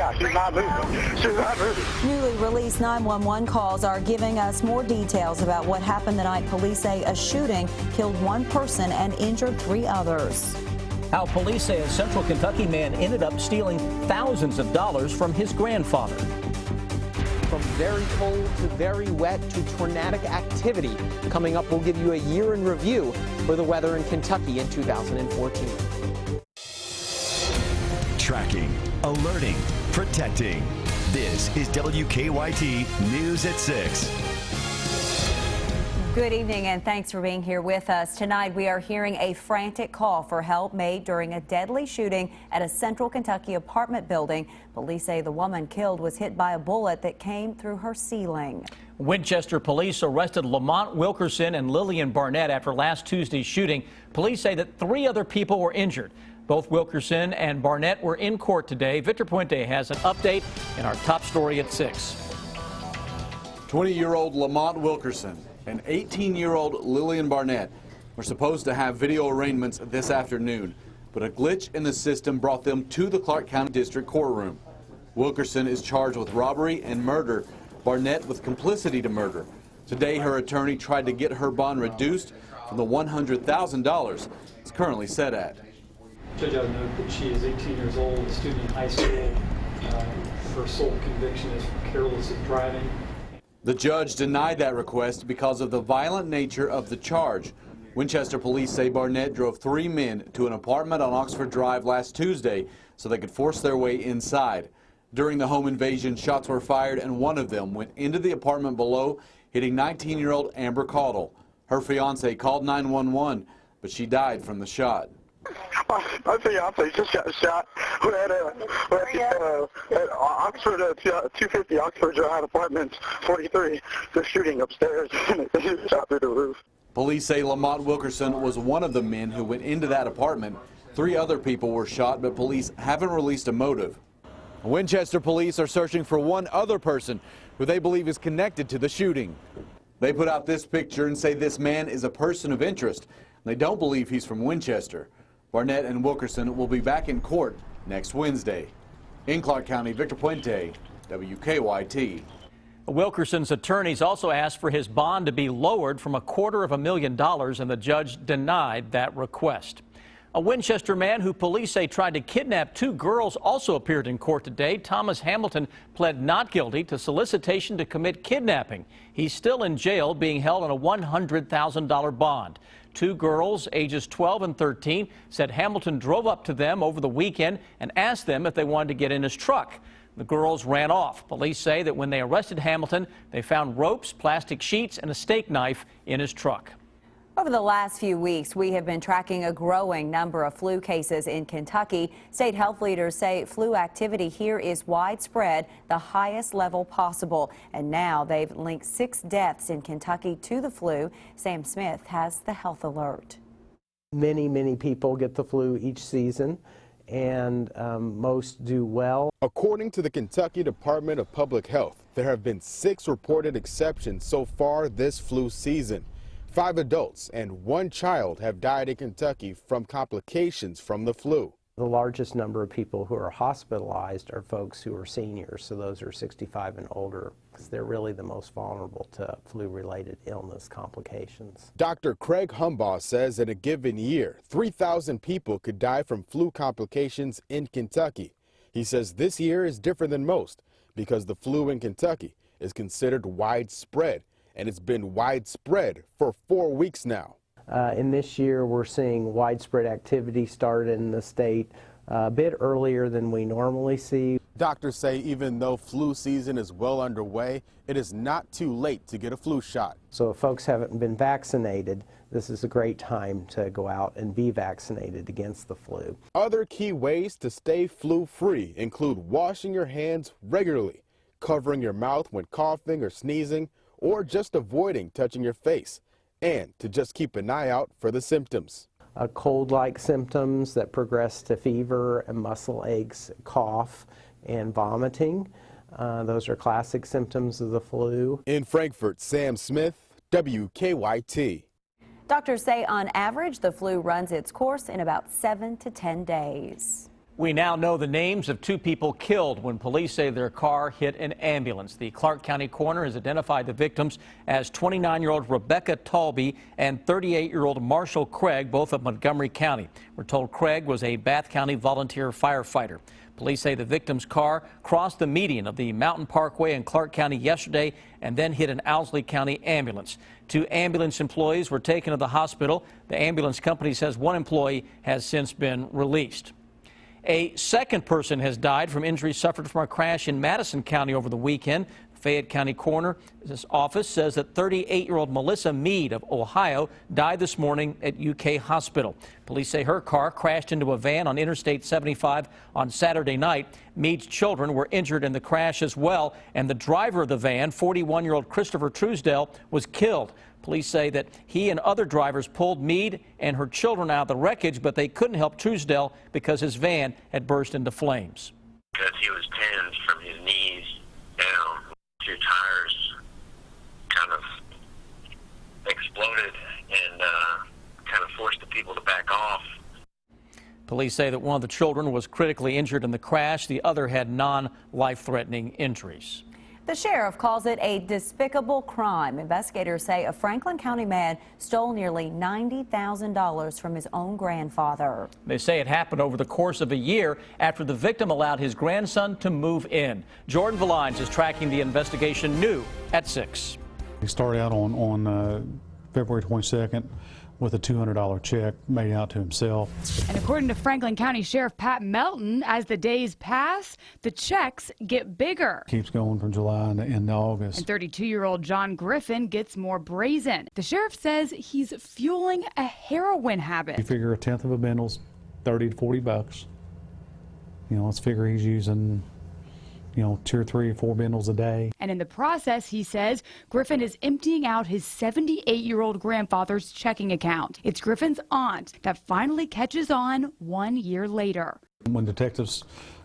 Yeah, she's not moving. She's not moving. Newly released 911 calls are giving us more details about what happened the night police say a shooting killed one person and injured 3 others. How police say a Central Kentucky man ended up stealing thousands of dollars from his grandfather. From very cold to very wet to tornadic activity. Coming up, we'll give you a year in review for the weather in Kentucky in 2014. Tracking, alerting, protecting. This is WKYT News at 6. Good evening and thanks for being here with us. Tonight we are hearing a frantic call for help made during a deadly shooting at a Central Kentucky apartment building. Police say the woman killed was hit by a bullet that came through her ceiling. Winchester police arrested Lamont Wilkerson and Lillian Barnett after last Tuesday's shooting. Police say that 3 other people were injured. Both Wilkerson and Barnett were in court today. Victor Puente has an update in our top story at 6. 20-year-old Lamont Wilkerson and 18-year-old Lillian Barnett were supposed to have video arraignments this afternoon, but a glitch in the system brought them to the Clark County District courtroom. Wilkerson is charged with robbery and murder, Barnett with complicity to murder. Today, her attorney tried to get her bond reduced from the $100,000 it's currently set at. Judge, I would note that she is 18 years old, a student in high school. Her sole conviction is for careless driving. The judge denied that request because of the violent nature of the charge. Winchester police say Barnett drove 3 men to an apartment on Oxford Drive last Tuesday so they could force their way inside. During the home invasion, shots were fired and one of them went into the apartment below, hitting 19-year-old Amber Caudle. Her fiance called 911, but she died from the shot. My fiance just got shot. We're at Oxford, 250 Oxford Drive, apartment 43. They're shooting upstairs and they shot through the roof. Police say Lamont Wilkerson was one of the men who went into that apartment. 3 other people were shot, but police haven't released a motive. Winchester police are searching for one other person who they believe is connected to the shooting. They put out this picture and say this man is a person of interest. They don't believe he's from Winchester. Barnett and Wilkerson will be back in court next Wednesday. In Clark County, Victor Puente, WKYT. Wilkerson's attorneys also asked for his bond to be lowered from $250,000, and the judge denied that request. A Winchester man who police say tried to kidnap 2 girls also appeared in court today. Thomas Hamilton pled not guilty to solicitation to commit kidnapping. He's still in jail, being held on a $100,000 bond. 2 girls, ages 12 and 13, said Hamilton drove up to them over the weekend and asked them if they wanted to get in his truck. The girls ran off. Police say that when they arrested Hamilton, they found ropes, plastic sheets, and a steak knife in his truck. Over the last few weeks, we have been tracking a growing number of flu cases in Kentucky. State health leaders say flu activity here is widespread, the highest level possible. And now they've linked 6 deaths in Kentucky to the flu. Sam Smith has the health alert. Many people get the flu each season, and most do well. According to the Kentucky Department of Public Health, there have been 6 reported exceptions so far this flu season. 5 adults and 1 child have died in Kentucky from complications from the flu. The largest number of people who are hospitalized are folks who are seniors, so those are 65 and older, because they're really the most vulnerable to flu-related illness complications. Dr. Craig Humbaugh says in a given year, 3,000 people could die from flu complications in Kentucky. He says this year is different than most because the flu in Kentucky is considered widespread, and it's been widespread for 4 weeks now. In this year, we're seeing widespread activity start in the state a bit earlier than we normally see. Doctors say even though flu season is well underway, it is not too late to get a flu shot. So if folks haven't been vaccinated, this is a great time to go out and be vaccinated against the flu. Other key ways to stay flu-free include washing your hands regularly, covering your mouth when coughing or sneezing, or just avoiding touching your face, and to just keep an eye out for the symptoms. Cold-like symptoms that progress to fever and muscle aches, cough, and vomiting. Those are classic symptoms of the flu. In Frankfort, Sam Smith, WKYT. Doctors say on average the flu runs its course in about 7 to 10 days. We now know the names of 2 people killed when police say their car hit an ambulance. The Clark County coroner has identified the victims as 29-year-old Rebecca Talby and 38-year-old Marshall Craig, both of Montgomery County. We're told Craig was a Bath County volunteer firefighter. Police say the victim's car crossed the median of the Mountain Parkway in Clark County yesterday and then hit an Owsley County ambulance. 2 ambulance employees were taken to the hospital. The ambulance company says 1 employee has since been released. A second person has died from injuries suffered from a crash in Madison County over the weekend. Fayette County Coroner's office says that 38-year-old Melissa Mead of Ohio died this morning at UK Hospital. Police say her car crashed into a van on Interstate 75 on Saturday night. Mead's children were injured in the crash as well, and the driver of the van, 41-year-old Christopher Truesdell, was killed. Police say that he and other drivers pulled Mead and her children out of the wreckage, but they couldn't help Truesdell because his van had burst into flames. Because he was pinned from his knees down. 2 tires kind of exploded and kind of forced the people to back off. Police say that one of the children was critically injured in the crash. The other had non-life-threatening injuries. The sheriff calls it a despicable crime. Investigators say a Franklin County man stole nearly $90,000 from his own grandfather. They say it happened over the course of a year after the victim allowed his grandson to move in. Jordan Valines is tracking the investigation new at 6. He started out on February 22nd with a $200 check made out to himself. And according to Franklin County Sheriff Pat Melton, as the days pass, the checks get bigger. Keeps going from July into August. And 32-year-old John Griffin gets more brazen. The sheriff says he's fueling a heroin habit. You figure 1/10 of a bundle's $30 to $40. You know, let's figure he's using 2 or 3 or 4 bundles a day. And in the process, he says, Griffin is emptying out his 78-year-old grandfather's checking account. It's Griffin's aunt that finally catches on 1 year later. When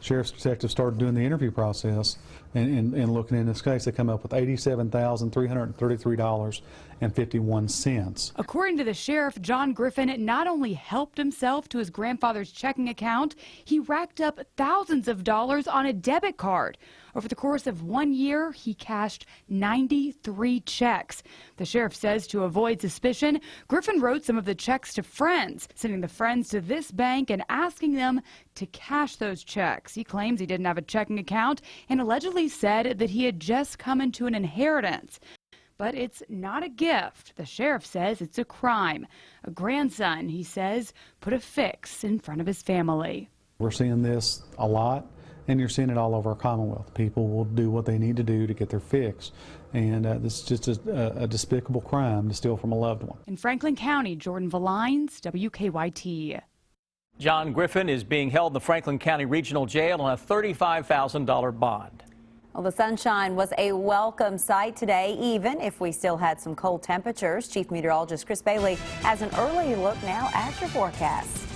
sheriff's detectives started doing the interview process and looking in this case, they come up with $87,333.51. According to the sheriff, John Griffin not only helped himself to his grandfather's checking account, he racked up thousands of dollars on a debit card. Over the course of 1 year, he cashed 93 checks. The sheriff says to avoid suspicion, Griffin wrote some of the checks to friends, sending the friends to this bank and asking them to cash those checks. He claims he didn't have a checking account and allegedly said that he had just come into an inheritance. But it's not a gift. The sheriff says it's a crime. A grandson, he says, put a fix in front of his family. We're seeing this a lot. And you're seeing it all over our Commonwealth. People will do what they need to do to get their fix. And this is just a despicable crime to steal from a loved one. In Franklin County, Jordan Valines, WKYT. John Griffin is being held in the Franklin County Regional Jail on a $35,000 bond. Well, the sunshine was a welcome sight today, even if we still had some cold temperatures. Chief Meteorologist Chris Bailey has an early look now at your forecast.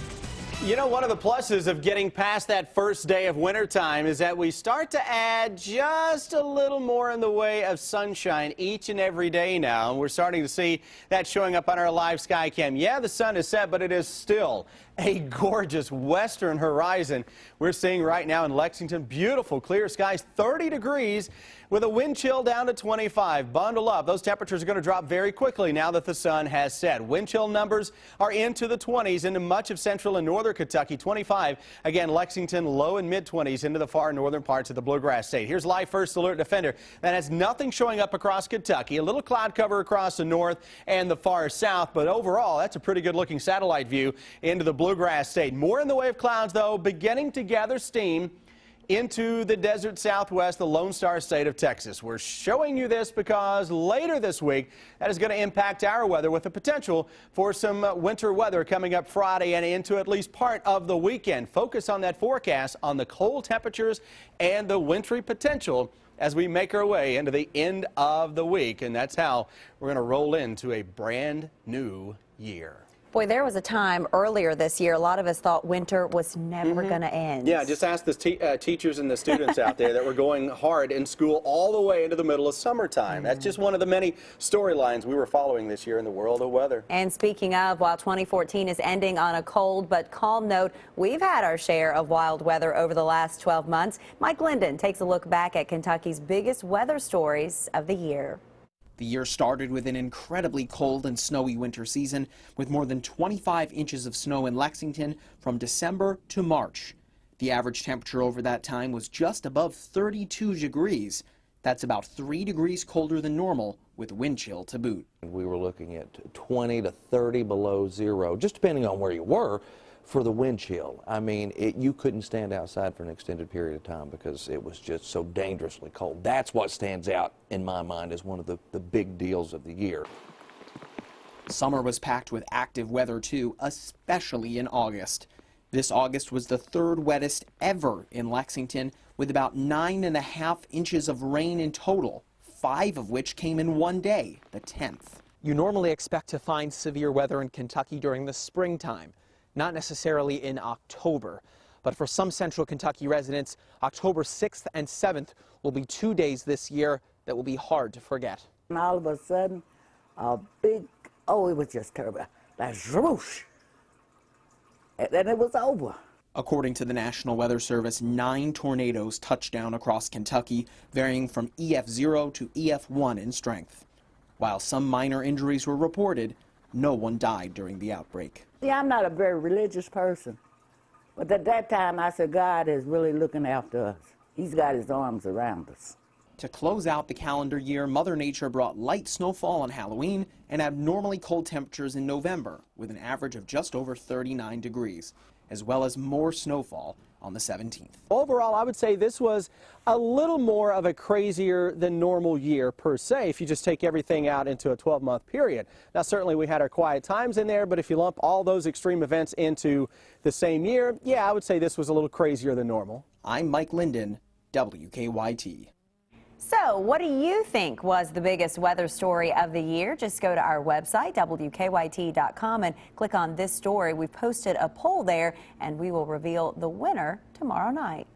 You know, one of the pluses of getting past that first day of wintertime is that we start to add just a little more in the way of sunshine each and every day now. And we're starting to see that showing up on our live sky cam. Yeah, the sun is set, but it is still a gorgeous western horizon we're seeing right now in Lexington. Beautiful clear skies, 30 degrees with a wind chill down to 25. Bundle up. Those temperatures are going to drop very quickly now that the sun has set. Wind chill numbers are into the 20s into much of central and northern Kentucky. 25. Again, Lexington low and mid 20s into the far northern parts of the Bluegrass State. Here's Live First Alert Defender that has nothing showing up across Kentucky. A little cloud cover across the north and the far south, but overall that's a pretty good looking satellite view into the Bluegrass State. More in the way of clouds, though, beginning to gather steam into the desert southwest, the Lone Star State of Texas. We're showing you this because later this week, that is going to impact our weather with the potential for some winter weather coming up Friday and into at least part of the weekend. Focus on that forecast on the cold temperatures and the wintry potential as we make our way into the end of the week. And that's how we're going to roll into a brand new year. Boy, there was a time earlier this year, a lot of us thought winter was never going to end. Yeah, just ask the teachers and the students out there that were going hard in school all the way into the middle of summertime. That's just one of the many storylines we were following this year in the world of weather. And speaking of, while 2014 is ending on a cold but calm note, we've had our share of wild weather over the last 12 months. Mike Linden takes a look back at Kentucky's biggest weather stories of the year. The year started with an incredibly cold and snowy winter season, with more than 25 inches of snow in Lexington from December to March. The average temperature over that time was just above 32 degrees. That's about 3 degrees colder than normal, with wind chill to boot. We were looking at 20 to 30 below zero, just depending on where you were, for the wind chill. I mean, you couldn't stand outside for an extended period of time because it was just so dangerously cold. That's what stands out in my mind as one of the big deals of the year. Summer was packed with active weather too, especially in August. This August was the third wettest ever in Lexington, with about 9.5 inches of rain in total, 5 of which came in one day, the 10th. You normally expect to find severe weather in Kentucky during the springtime. Not necessarily in October, but for some central Kentucky residents, October 6th and 7th will be 2 days this year that will be hard to forget. And all of a sudden, a big, it was just terrible, like swoosh, and then it was over. According to the National Weather Service, 9 tornadoes touched down across Kentucky, varying from EF0 to EF1 in strength. While some minor injuries were reported, no one died during the outbreak. See, I'm not a very religious person, but at that time I said God is really looking after us. He's got his arms around us. To close out the calendar year, Mother Nature brought light snowfall on Halloween and abnormally cold temperatures in November, with an average of just over 39 degrees, as well as more snowfall on the 17th. Overall, I would say this was a little more of a crazier than normal year per se, if you just take everything out into a 12-month period. Now, certainly we had our quiet times in there, but if you lump all those extreme events into the same year, yeah, I would say this was a little crazier than normal. I'm Mike Linden, WKYT. So, what do you think was the biggest weather story of the year? Just go to our website, WKYT.com, and click on this story. We've posted a poll there, and we will reveal the winner tomorrow night.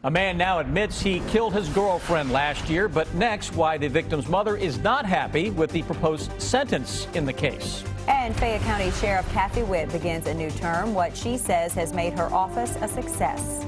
A man now admits he killed his girlfriend last year, but next, why the victim's mother is not happy with the proposed sentence in the case. And Fayette County Sheriff Kathy Witt begins a new term, what she says has made her office a success.